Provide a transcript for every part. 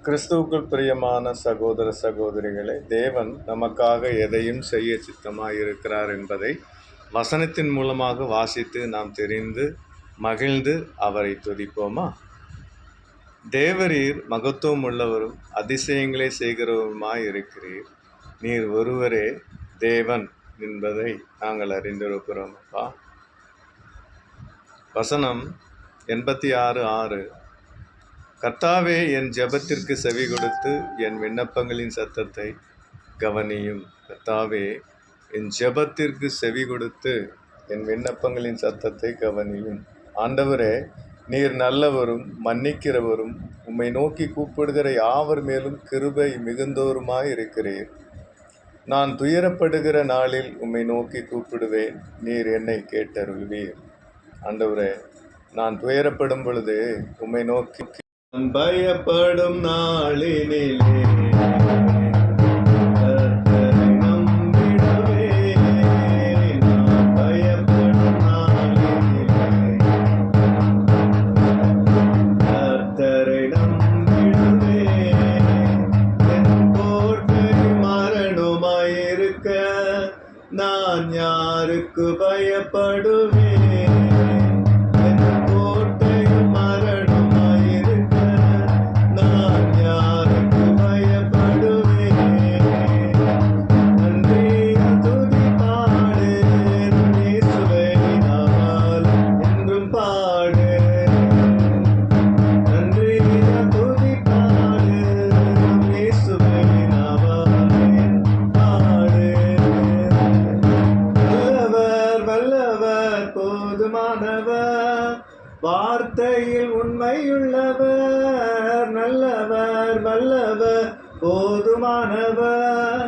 கிறிஸ்துவுக்குள் பிரியமான சகோதர சகோதரிகளே, தேவன் நமக்காக எதையும் செய்ய சித்தமாயிருக்கிறார் என்பதை வசனத்தின் மூலமாக வாசித்து நாம் தெரிந்து மகிழ்ந்து அவரை துதிப்போமா? தேவரீர் மகத்துவம் உள்ளவரும் அதிசயங்களை செய்கிறவருமாய் இருக்கிறீர். நீர் ஒருவரே தேவன் என்பதை நாங்கள் அறிந்திருக்கிறோம். அப்பா, வசனம் 86:6. கர்த்தாவே, என் ஜெபத்திற்கு செவி கொடுத்து என் விண்ணப்பங்களின் சத்தத்தை கவனியும். கர்த்தாவே, என் ஜெபத்திற்கு செவி கொடுத்து என் விண்ணப்பங்களின் சத்தத்தை கவனியும். ஆண்டவரே, நீர் நல்லவரும் மன்னிக்கிறவரும் உம்மை நோக்கி கூப்பிடுகிற யாவர் மேலும் கிருபை மிகுந்தோருமாய் இருக்கிறீர். நான் துயரப்படுகிற நாளில் உம்மை நோக்கி கூப்பிடுவேன், நீர் என்னை கேட்டருள்வீர். ஆண்டவரே, நான் துயரப்படும் பொழுது உம்மை நோக்கி பயப்படும் நாளினிலே கர்த்தரை நம்பிடுவே. நான் பயப்படும் நாளினிலே கர்த்தரை நம்பிடுவே. என் கோட்டை மரணமாயிருக்க நான் யாருக்கு பயப்படுவேன்? வார்த்தையில் உண்மையுள்ளவர், நல்லவர் வல்லவர் போதுமானவர்.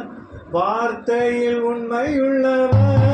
வார்த்தையில் உண்மையுள்ளவர்,